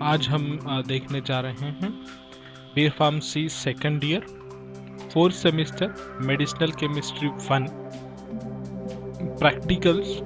आज हम देखने जा रहे हैं B pharmacy second year 4th semester medicinal chemistry 1 practicals.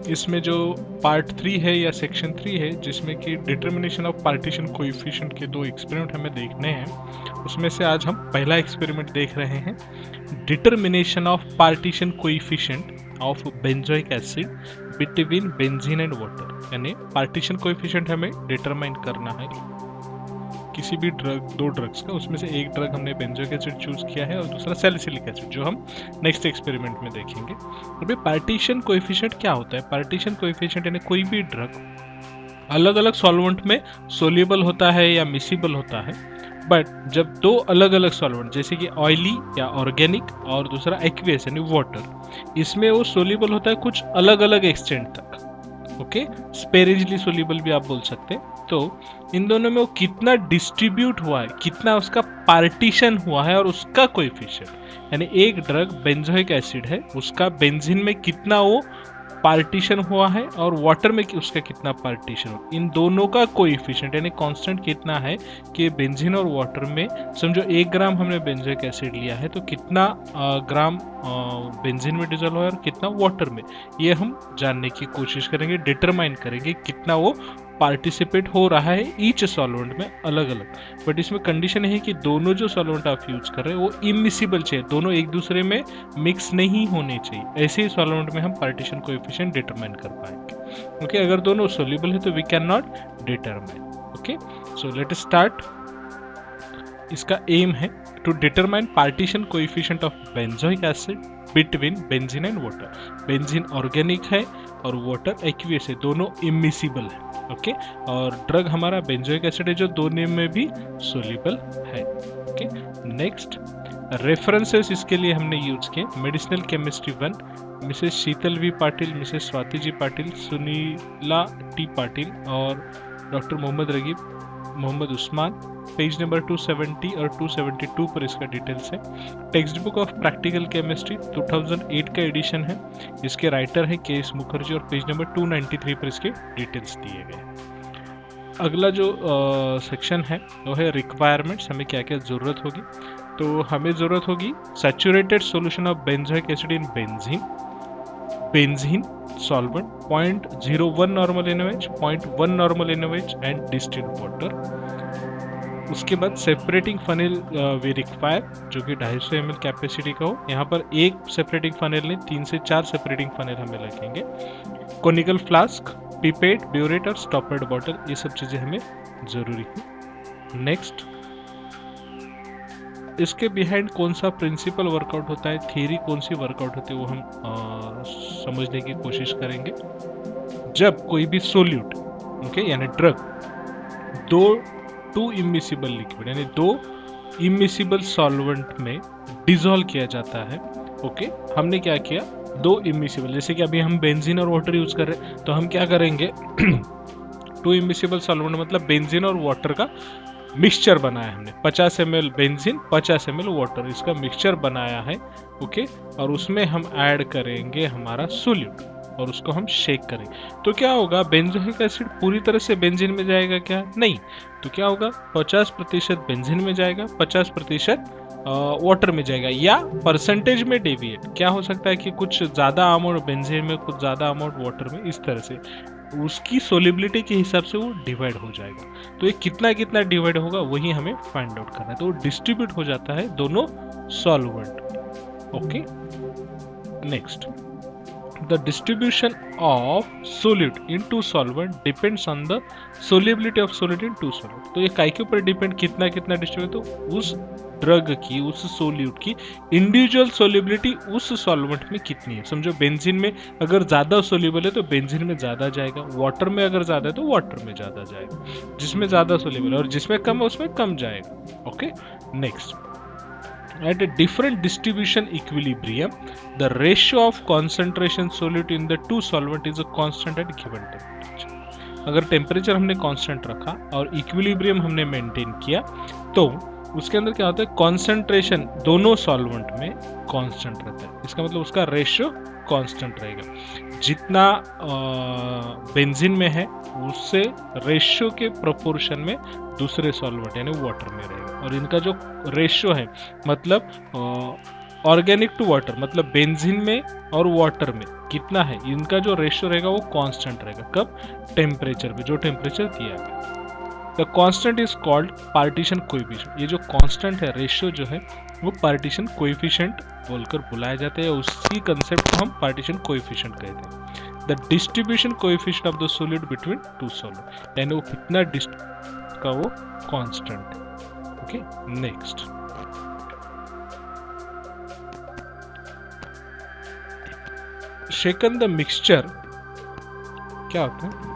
इसमें जो पार्ट 3 है या सेक्शन 3 है, जिसमें कि डिटर्मिनेशन ऑफ पार्टीशन कोएफिशिएंट के 2 एक्सपेरिमेंट हमें देखने हैं। उसमें से आज हम पहला एक्सपेरिमेंट देख रहे हैं, determination of partition coefficient of benzoic acid between benzene and water. यानी पार्टीशन कोएफिशिएंट हमें डिटरमाइन करना है किसी भी दो ड्रग्स का। उसमें से एक ड्रग हमने बेंजोइक एसिड चूज किया है और दूसरा सैलिसिलिक एसिड, जो हम नेक्स्ट एक्सपेरिमेंट में देखेंगे। अभी पार्टीशन कोएफिशिएंट क्या होता है? पार्टीशन कोएफिशिएंट यानी कोई भी ड्रग अलग अलग सॉल्वेंट में सोल्यूबल होता है या मिसिबल होता है, बट जब दो अलग अलग सॉल्वेंट जैसे कि ऑयली या ऑर्गेनिक और दूसरा एक्वियस यानी वाटर, इसमें वो सोल्यूबल होता है कुछ अलग अलग एक्सटेंट तक, ओके, स्पेरेजली सोल्यूबल भी आप बोल सकते हैं। तो इन दोनों में वो कितना डिस्ट्रीब्यूट हुआ है, कितना उसका पार्टीशन हुआ है और उसका कोएफिशिएंट, यानी एक ड्रग बेंजोइक एसिड है, उसका बेंजीन में कितना वो पार्टीशन हुआ है और वाटर में उसका कितना पार्टीशन हुआ, इन दोनों का कोएफिशिएंट यानी कांस्टेंट कितना है कि बेंजीन और वाटर में, समझो 1 ग्राम हमने बेंजोइक एसिड लिया है तो कितना ग्राम बेंजीन में डिजोल्व हुआ है और कितना वाटर में, ये हम जानने की कोशिश करेंगे, डिटरमाइन करेंगे कितना वो पार्टिसिपेट हो रहा है ईच सॉल्वेंट में अलग अलग। बट इसमें कंडीशन है कि दोनों जो सॉल्वेंट आप यूज कर रहे हैं वो इमिसिबल चाहिए, दोनों एक दूसरे में मिक्स नहीं होने चाहिए। ऐसे ही सॉल्वेंट में हम पार्टीशन कोएफिशिएंट डिटरमाइन कर पाएंगे। ओके, अगर दोनों सोल्यूबल है तो we can not determine. Okay, so let us start. इसका एम है to determine partition coefficient of benzoic acid between benzene and water. Benzene organic है और वाटर एक्वियस है, दोनों इमिसिबल है। ओके, और ड्रग हमारा बेंजोइक एसिड है जो दोनों में भी सोल्यूबल है। ओके, नेक्स्ट रेफरेंसेस इसके लिए हमने यूज किए medicinal chemistry 1, Mrs Sheetal V Patil, Mrs Swati ji Patil, Sunila T Patil और doctor Mohammad Ragib Mohammad Usman. Page number 270 और 272 पर इसका डिटेल्स है। Text book of practical chemistry 2008 का एडिशन है, इसके राइटर है के एस मुखर्जी और पेज नंबर 293 पर इसके डिटेल्स दिए गए। अगला जो सेक्शन है वो है रिक्वायरमेंट्स, हमें क्या क्या ज़रूरत होगी। तो हमें ज़रूरत होगी saturated solution of benzoic acid in benzene, benzene solvent 0.01 normal NaOH, 0.1 normal NaOH and distilled water। उसके बाद सेपरेटिंग फनेल वी रिक्वायर, जो कि 250 ml कैपेसिटी का हो। यहाँ पर एक सेपरेटिंग फनेल नहीं, 3 से 4 सेपरेटिंग फनेल हमें लगेंगे। कोनिकल फ्लास्क, पिपेट, ब्यूरेट और स्टॉपर्ड बॉटल, ये सब चीज़ें हमें ज़रूरी है। नेक्स्ट, इसके बिहाइंड कौन सा प्रिंसिपल वर्कआउट होता है, थियरी कौन सी वर्कआउट होती है, वो हम समझने की कोशिश करेंगे। जब कोई भी सोल्यूट, ओके, यानी ड्रग टू इमिसिबल लिक्विड यानी 2 इमिसिबल सॉल्वेंट में डिसॉल्व किया जाता है। ओके, हमने क्या किया, 2 इमिसिबल, जैसे कि अभी हम बेंजीन और वाटर यूज कर रहे हैं तो हम क्या करेंगे 2 इमिसिबल सॉल्वेंट मतलब बेंजीन और वाटर का मिक्सचर बनाया हमने, 50 ml बेंजीन 50 ml वाटर, इसका मिक्सचर बनाया है। ओके, और उसमें हम ऐड करेंगे हमारा सोल्यूट और उसको हम शेक करेंगे। तो क्या होगा, बेंजोइक एसिड पूरी तरह से बेंजीन में जाएगा क्या? नहीं। तो क्या होगा, 50% बेंजीन में जाएगा, 50% वाटर में जाएगा, या परसेंटेज में डेविएट। क्या हो सकता है कि कुछ ज़्यादा अमाउंट बेंजीन में, कुछ ज़्यादा अमाउंट वाटर में, इस तरह से उसकी सोलिबिलिटी के हिसाब से वो डिवाइड हो जाएगा। तो ये कितना कितना डिवाइड होगा वही हमें फाइंड आउट करना है। तो वो डिस्ट्रीब्यूट हो जाता है दोनों solvent. Okay, next, the distribution of solute into solvent depends on the solubility of solute in two solvent। तो ये काय के ऊपर डिपेंड, कितना कितना डिस्ट्रीब्यूट, तो उस ड्रग की, उस सोल्यूट की इंडिविजुअल सोल्युबिलिटी उस सॉल्वेंट में कितनी है। समझो बेंजीन में अगर ज़्यादा सोल्यूबल है तो बेंजीन में ज़्यादा जाएगा, वाटर में अगर ज़्यादा है तो वाटर में ज़्यादा जाएगा, जिसमें ज़्यादा सोल्यूबल है, और जिसमें कम है उसमें कम जाएगा। Okay, next, at a different distribution equilibrium the ratio of concentration solute in the two solvent is a constant at given temperature। अगर टेम्परेचर हमने कांस्टेंट रखा और इक्विलिब्रियम हमने मेंटेन किया तो उसके अंदर क्या होता है, कॉन्सेंट्रेशन दोनों सॉल्वेंट में कांस्टेंट रहता है। इसका मतलब उसका रेशियो कांस्टेंट रहेगा। जितना बेंजीन में है उससे रेशियो के प्रोपोर्शन में दूसरे सॉल्वेंट यानी वाटर में रहेगा। और इनका जो रेशियो है मतलब ऑर्गेनिक टू वाटर मतलब बेंजीन में और वाटर में कितना है, इनका जो रेशियो रहेगा वो कांस्टेंट रहेगा। कब? टेम्परेचर पे, जो टेम्परेचर दिया गया। The constant is called partition coefficient. ये जो कांस्टेंट है, रेशियो जो है, वो पार्टीशन कोएफिशिएंट बोलकर बुलाया जाता है। उसी कंसेप्ट को हम पार्टीशन कोएफिशिएंट कहते हैं। The distribution coefficient of the solid between two solid, यानी वो कितना का वो कांस्टेंट है। Okay, next shaken the mixture क्या होता है?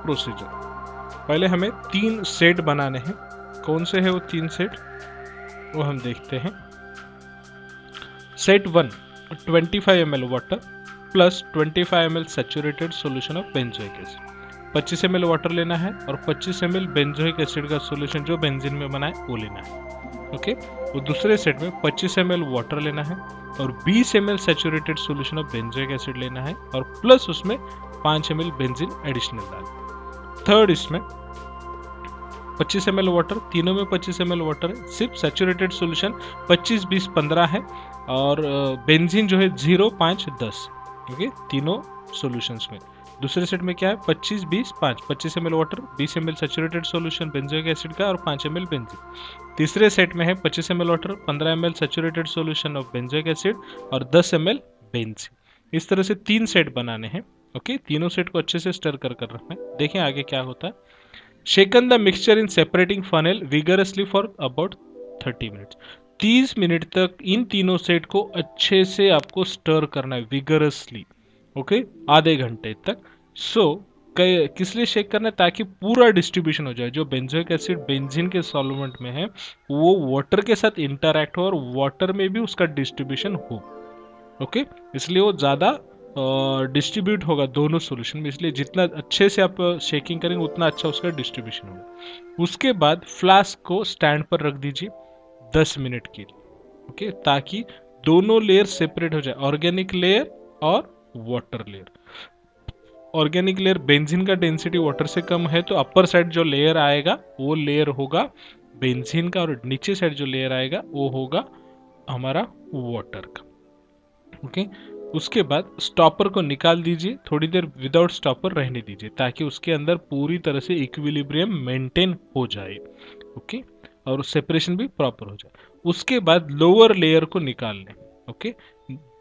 प्रोसीजर, पहले हमें 3 सेट बनाने हैं। कौन से है वो 3 सेट, वो हम देखते हैं। Set 1 25 ml water plus 25 ml saturated solution of benzoic acid. 25 ml water लेना है और 25 ml बेंजोइक एसिड का सॉल्यूशन जो बेंजीन में बना है वो लेना है। ओके, वो दूसरे सेट में 25 ml वाटर लेना है और 20 ml saturated solution of benzoic acid लेना है और प्लस उसमें 5 ml बेंजीन एडिशनल डालना है। थर्ड, इसमें 25 ml वाटर, तीनों में 25 ml वाटर है, सिर्फ सैचुरेटेड सॉल्यूशन 25, 20, 15 है और बेंजीन जो है 0, 5, 10। ओके, तीनों सॉल्यूशंस में। दूसरे सेट में क्या है? 25, 20, 5, 25 ml water, 20 ml saturated solution benzoic acid का और 5 ml बेंजीन। तीसरे सेट में है 25 ml water, 15 ml saturated solution of benzoic acid और 10 ml बेंजीन। इस तरह से 3 सेट बनाने हैं। ओके, तीनों सेट को अच्छे से स्टर कर रखना है। देखें आगे क्या होता है। Shaken the mixture in separating funnel vigorously for about 30 minutes. 30 minute तक इन तीनों सेट को अच्छे से आपको स्टर करना है विगरसली। ओके, आधे घंटे तक। किस लिए शेक करना है? ताकि पूरा डिस्ट्रीब्यूशन हो जाए। जो बेंजोइक एसिड बेंजीन के सॉल्वेंट में है वो वाटर के साथ इंटरैक्ट हो और वाटर में भी उसका डिस्ट्रीब्यूशन हो। ओके, इसलिए वो ज़्यादा डिस्ट्रीब्यूट होगा दोनों सॉल्यूशन में, इसलिए जितना अच्छे से आप शेकिंग करेंगे उतना अच्छा उसका डिस्ट्रीब्यूशन होगा। उसके बाद फ्लास्क को स्टैंड पर रख दीजिए 10 मिनट के लिए। ओके, ताकि दोनों लेयर सेपरेट हो जाए, ऑर्गेनिक लेयर और water layer. Organic layer benzene का डेंसिटी वाटर से कम है तो अपर साइड जो लेयर आएगा वो लेयर होगा बेंजीन का और नीचे साइड जो लेयर आएगा वो होगा हमारा वाटर का। ओके, उसके बाद स्टॉपर को निकाल दीजिए, थोड़ी देर विदाउट स्टॉपर रहने दीजिए ताकि उसके अंदर पूरी तरह से इक्विलिब्रियम मेंटेन हो जाए। ओके, और सेपरेशन भी प्रॉपर हो जाए। उसके बाद लोअर लेयर को निकाल लें। ओके,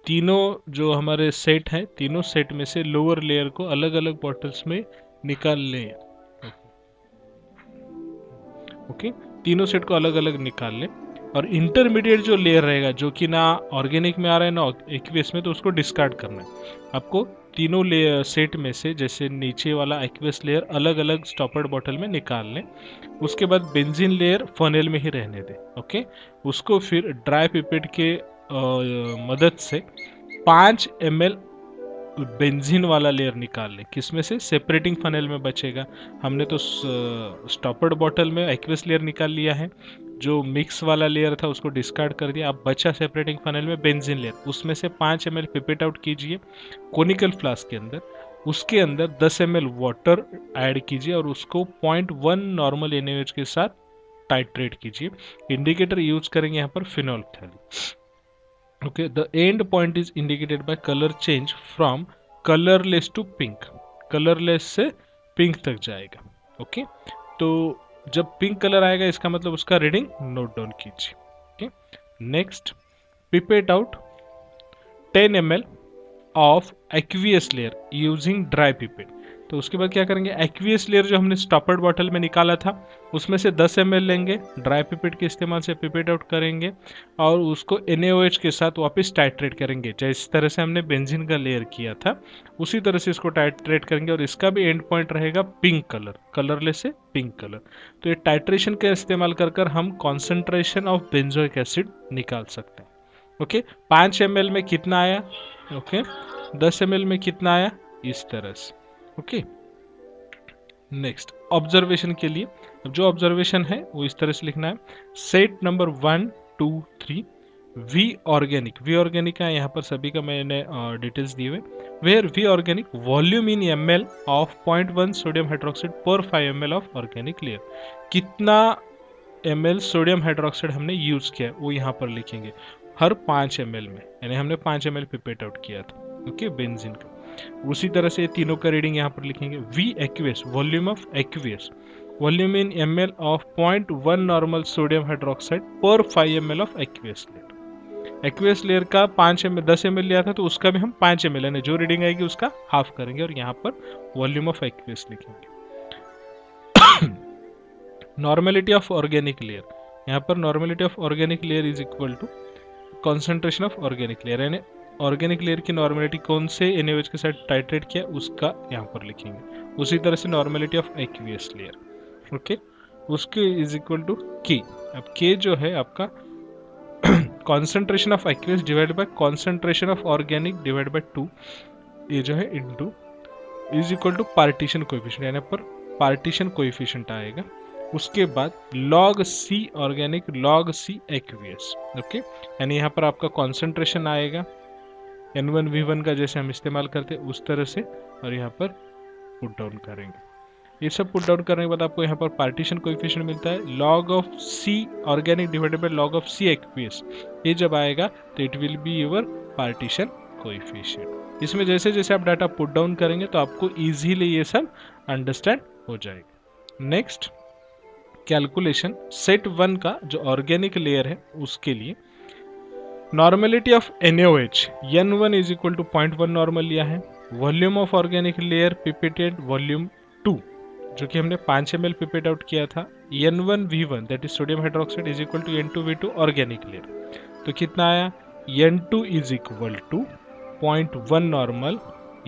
तीनों जो हमारे सेट हैं, तीनों सेट में से लोअर लेयर को अलग अलग बॉटल्स में निकाल लें। ओके, तीनों सेट को अलग अलग निकाल लें और इंटरमीडिएट जो लेयर रहेगा जो कि ना ऑर्गेनिक में आ रहा है ना एक्वियस में, तो उसको डिस्कार्ड करना है आपको। तीनों लेयर सेट में से जैसे नीचे वाला एक्वियस लेयर अलग अलग स्टॉपर्ड बॉटल में निकाल लें। उसके बाद बेंजीन लेयर फनेल में ही रहने दें। ओके, उसको फिर ड्राई पिपेट के मदद से 5 ml बेंजीन वाला लेयर निकाल लें। किसमें से? सेपरेटिंग फनेल में बचेगा। हमने तो स्टॉपर्ड बॉटल में एक्वियस लेयर निकाल लिया है, जो मिक्स वाला लेयर था उसको डिस्कार्ड कर दिया। अब बचा सेपरेटिंग फनेल में बेंजीन लेयर, उसमें से 5 ml पिपेट आउट कीजिए कोनिकल फ्लास्क के अंदर। उसके अंदर 10 ml वाटर ऐड कीजिए और उसको 0.1 नॉर्मल NaOH के साथ टाइट्रेट कीजिए। इंडिकेटर यूज करेंगे यहाँ पर phenolphthalein. Okay, the end point is indicated by colour change from colourless to pink. Colourless से पिंक तक जाएगा। ओके, तो जब पिंक कलर आएगा इसका मतलब उसका रीडिंग नोट डाउन कीजिए। Okay, next, pipette out 10 ml of aqueous layer using dry pipette. तो उसके बाद क्या करेंगे? एक्वियस लेयर जो हमने स्टॉपर्ड बॉटल में निकाला था उसमें से 10 ml लेंगे, ड्राई पिपेट के इस्तेमाल से पिपेट आउट करेंगे और उसको NaOH के साथ वापस टाइट्रेट करेंगे। जिस तरह से हमने बेंजीन का लेयर किया था उसी तरह से इसको टाइट्रेट करेंगे और इसका भी एंड पॉइंट रहेगा पिंक कलर, कलरलेस से पिंक कलर। तो ये टाइट्रेशन का इस्तेमाल कर हम कॉन्सेंट्रेशन ऑफ बेंजोइक एसिड निकाल सकते हैं। ओके, 5 ml में कितना आया? ओके, 10 ml में कितना आया? इस तरह से। ओके, नेक्स्ट ऑब्जर्वेशन के लिए जो ऑब्जर्वेशन है वो इस तरह से लिखना है। सेट नंबर 1, 2, 3 वी ऑर्गेनिक का यहाँ पर सभी का मैंने डिटेल्स दिए हुए, where we organic volume in ml of 0.1 sodium hydroxide per 5 ml of organic layer. कितना ml सोडियम हाइड्रोक्साइड हमने यूज किया है वो यहाँ पर लिखेंगे हर 5 ml में, यानी हमने 5 ml पिपेट आउट किया था, ओके, बेंजीन का। उसी तरह से तीनों का रीडिंग यहाँ पर लिखेंगे। V aqueous volume of aqueous, volume in ml of 0.1 normal sodium hydroxide per 5 ml of aqueous layer. Aqueous layer का 10 ml लिया था तो उसका भी हम 5 ml, यानी जो रीडिंग आएगी उसका हाफ करेंगे और यहाँ पर वॉल्यूम ऑफ एक्वेस लिखेंगे। नॉर्मेलिटी ऑफ ऑर्गेनिक लेयर, यहाँ पर normality of organic layer is equal to concentration of organic layer, यानी ऑर्गेनिक लेयर की नॉर्मेलिटी कौन से NaOH के साथ टाइट्रेट किया उसका यहाँ पर लिखेंगे। उसी तरह से normality of aqueous layer, okay, उसके इज इक्वल टू के। अब के जो है आपका concentration of aqueous divide by concentration of organic divide by 2, ये जो है into is equal to partition coefficient, यानी पर पार्टीशन कोएफिशिएंट आएगा। उसके बाद log C organic log C aqueous, okay, यानी यहाँ पर आपका कॉन्सेंट्रेशन आएगा N1V1 का जैसे हम इस्तेमाल करते हैं उस तरह से, और यहाँ पर पुट डाउन करेंगे। ये सब पुट डाउन करने के बाद आपको यहाँ पर पार्टीशन कोएफिशिएंट मिलता है log of C organic divided by log of C aqueous. ये जब आएगा तो it will be your partition coefficient. इसमें जैसे जैसे आप डाटा पुट डाउन करेंगे तो आपको इजीली ये सब अंडरस्टैंड हो जाएगा। नेक्स्ट कैलकुलेशन सेट 1 का जो ऑर्गेनिक लेयर है उसके लिए normality of NaOH N1 is equal to 0.1 normal लिया है। Volume of organic layer pipetted volume 2 जो कि हमने 5 ml पिपेट आउट किया था, N1V1 that is sodium hydroxide is equal to N2V2 organic layer. तो कितना आया, N2 is equal to 0.1 normal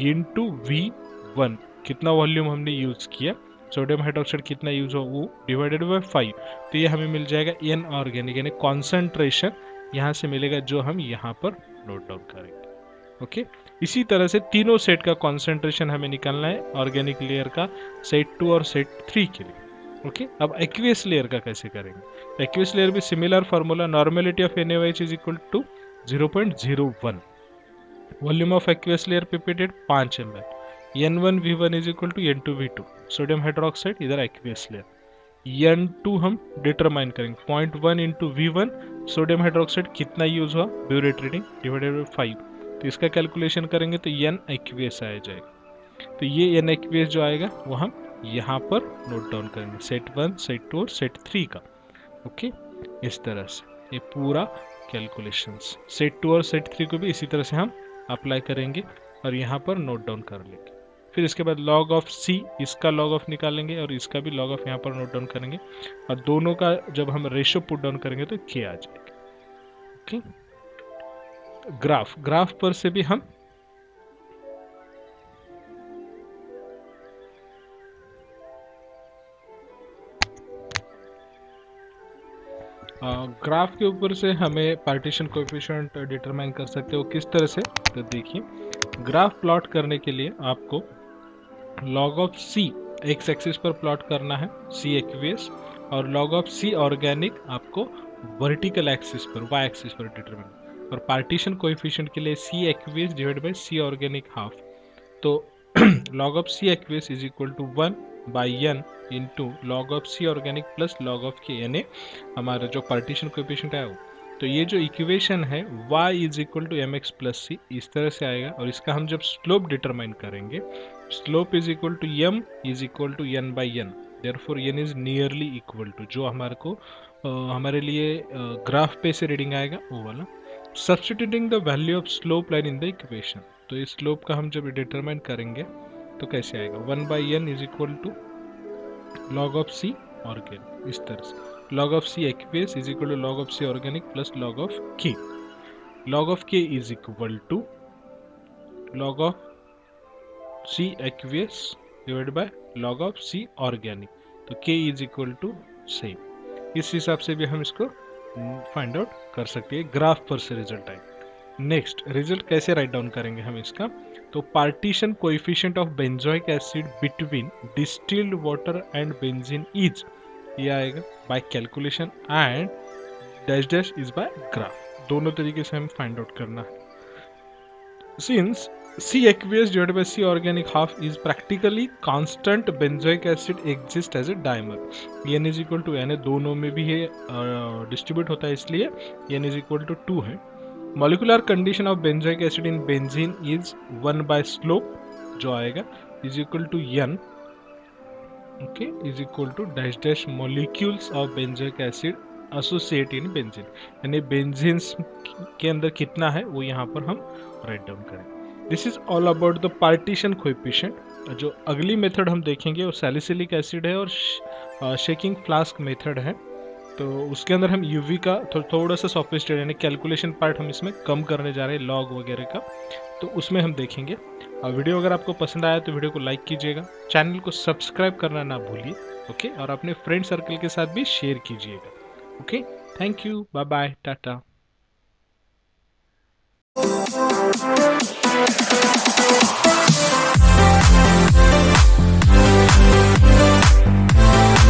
into V1, कितना वॉल्यूम हमने यूज किया, सोडियम हाइड्रोक्साइड कितना यूज हो वो डिवाइडेड बाय 5, तो ये हमें मिल जाएगा N ऑर्गेनिक, यानी कॉन्सेंट्रेशन यहाँ से मिलेगा जो हम यहाँ पर नोट डाउन करेंगे, ओके। इसी तरह से तीनों सेट का कॉन्सेंट्रेशन हमें निकालना है ऑर्गेनिक लेयर का सेट 2 और सेट 3 के लिए, ओके। अब एक्वियस लेयर का कैसे करेंगे, एक्वियस लेयर भी similar formula, normality of NaOH is equal to 0.01, volume of aqueous layer pipetted 5 ml, N1V1 is equal to N2V2 sodium hydroxide, इधर एक्वियस लेयर। N2 हम डिटरमाइन करेंगे 0.1 इंटू V1 सोडियम हाइड्रोक्साइड कितना use हुआ, burette reading divided by 5, तो इसका calculation करेंगे तो N aqueous आ जाएगा। तो ये N एक्वियस जो आएगा वो हम यहाँ पर नोट डाउन करेंगे, सेट 1 सेट 2 और सेट 3 का, ओके। इस तरह से ये पूरा कैलकुलेशंस सेट 2 और सेट 3 को भी इसी तरह से हम अप्लाई करेंगे और यहाँ पर नोट डाउन कर लेंगे। फिर इसके बाद लॉग ऑफ सी, इसका लॉग ऑफ निकालेंगे और इसका भी लॉग ऑफ यहाँ पर नोट डाउन करेंगे, और दोनों का जब हम रेशियो पुट डाउन करेंगे तो के आ जाएगा, ओके। ग्राफ पर से भी हम ग्राफ के ऊपर से हमें पार्टीशन कोएफिशिएंट डिटरमाइन कर सकते हो किस तरह से, तो देखिए ग्राफ प्लॉट करने के लिए आपको log of C X axis पर प्लॉट करना है, सी एक्वियस, और लॉग ऑफ सी ऑर्गेनिक आपको वर्टिकल एक्सिस पर वाई एक्सिस पर डिटरमाइन, और पार्टीशन कोएफिशिएंट के लिए C aqueous divide by C organic half, तो log of C aqueous is equal to 1 by n into log of C organic plus log of K, यानी हमारा जो partition coefficient है वो। तो ये जो इक्वेशन है y is equal to mx plus C इस तरह से आएगा, और इसका हम जब स्लोप डिटरमाइन करेंगे, slope is equal to m is equal to n by n, therefore n is nearly equal to जो हमारे को हमारे लिए ग्राफ पे से रीडिंग आएगा वो वाला। Substituting the value of slope line in the equation, तो इस स्लोप का हम जब डिटरमाइन करेंगे तो कैसे आएगा, 1 by n is equal to log of C organic, इस तरह से log of C aqueous is equal to log of C organic plus log of K. Log of K is equal to log of C aqueous divided by log of C organic. तो K is equal to same. इस हिसाब से भी हम इसको find out कर सकते हैं, ग्राफ पर से रिजल्ट आए। नेक्स्ट रिजल्ट कैसे राइट डाउन करेंगे हम इसका, तो partition coefficient of benzoic acid between distilled water and benzene is, ये आएगा by calculation, and dash dash is by graph. दोनों तरीके से हमें फाइंड आउट करना है। Since C aqueous divided by C organic half is practically constant, benzoic acid exists as a dimer. N is equal to N है, दोनों में भी है डिस्ट्रीब्यूट होता है, इसलिए N is equal to 2 है। Molecular condition of benzoic acid in benzene is 1 by slope जो आएगा is equal to N, okay, is equal to dash dash molecules of benzoic acid associate in benzene, यानी benzene के अंदर कितना है वो यहाँ पर हम राइट डाउन करें। This is all about the partition coefficient. जो अगली मेथड हम देखेंगे वो सैलिसिलिक एसिड है और शेकिंग फ्लास्क मेथड है, तो उसके अंदर हम यूवी का थोड़ा सा सॉफिस्टिकेटेड यानी कैलकुलेशन पार्ट हम इसमें कम करने जा रहे हैं, लॉग वगैरह का, तो उसमें हम देखेंगे। वीडियो अगर आपको पसंद आया तो वीडियो को लाइक कीजिएगा, चैनल को सब्सक्राइब करना ना भूलिए, ओके, और अपने फ्रेंड सर्कल के साथ भी शेयर कीजिएगा, okay. Thank you, bye bye, Tata.